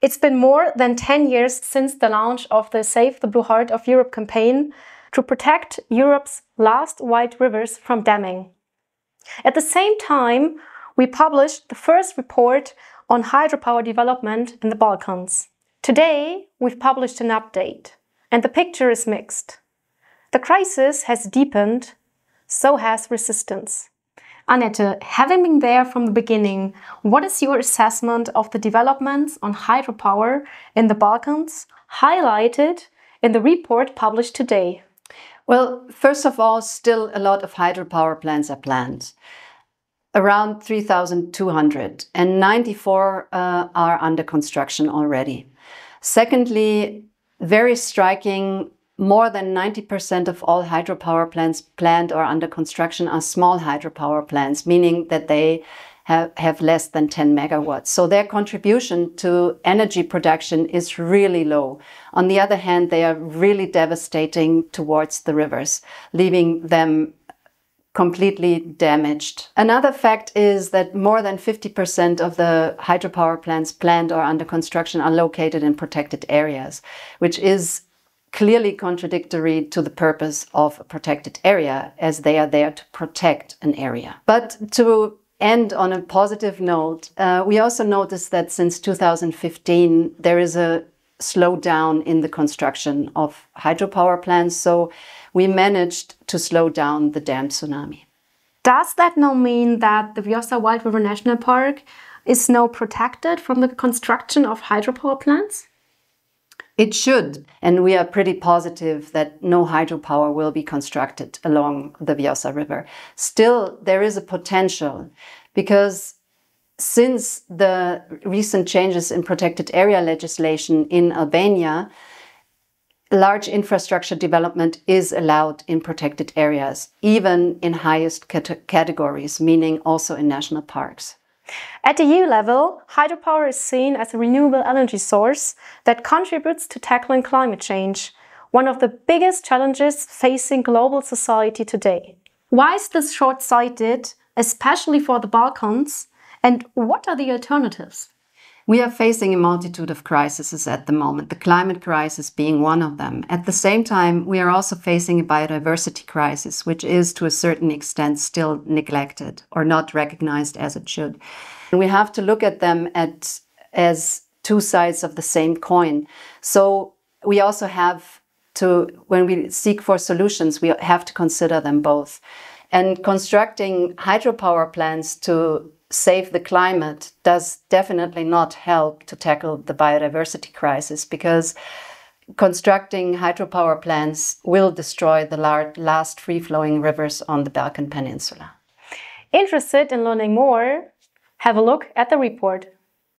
It's been more than 10 years since the launch of the Save the Blue Heart of Europe campaign to protect Europe's last white rivers from damming. At the same time, we published the first report on hydropower development in the Balkans. Today, we've published an update, and the picture is mixed. The crisis has deepened, so has resistance. Annette, having been there from the beginning, what is your assessment of the developments on hydropower in the Balkans, highlighted in the report published today? Well, first of all, still a lot of hydropower plants are planned. Around 3,200, and 94 are under construction already. Secondly, very striking, more than 90% of all hydropower plants planned or under construction are small hydropower plants, meaning that they have less than 10 megawatts. So their contribution to energy production is really low. On the other hand, they are really devastating towards the rivers, leaving them completely damaged. Another fact is that more than 50% of the hydropower plants planned or under construction are located in protected areas, which is clearly contradictory to the purpose of a protected area, as they are there to protect an area. But to end on a positive note, we also noticed that since 2015 there is a slowdown in the construction of hydropower plants, so we managed to slow down the dam tsunami. Does that now mean that the Vjosa Wild River National Park is now protected from the construction of hydropower plants? It should, and we are pretty positive that no hydropower will be constructed along the Vjosa River. Still, there is a potential, because since the recent changes in protected area legislation in Albania, large infrastructure development is allowed in protected areas, even in highest categories, meaning also in national parks. At the EU level, hydropower is seen as a renewable energy source that contributes to tackling climate change, one of the biggest challenges facing global society today. Why is this short-sighted, especially for the Balkans, and what are the alternatives? We are facing a multitude of crises at the moment, the climate crisis being one of them. At the same time, we are also facing a biodiversity crisis, which is to a certain extent still neglected or not recognized as it should. And we have to look at them as two sides of the same coin. So we also have to, when we seek for solutions, we have to consider them both. And constructing hydropower plants to save the climate does definitely not help to tackle the biodiversity crisis, because constructing hydropower plants will destroy the last free-flowing rivers on the Balkan Peninsula. Interested in learning more? Have a look at the report.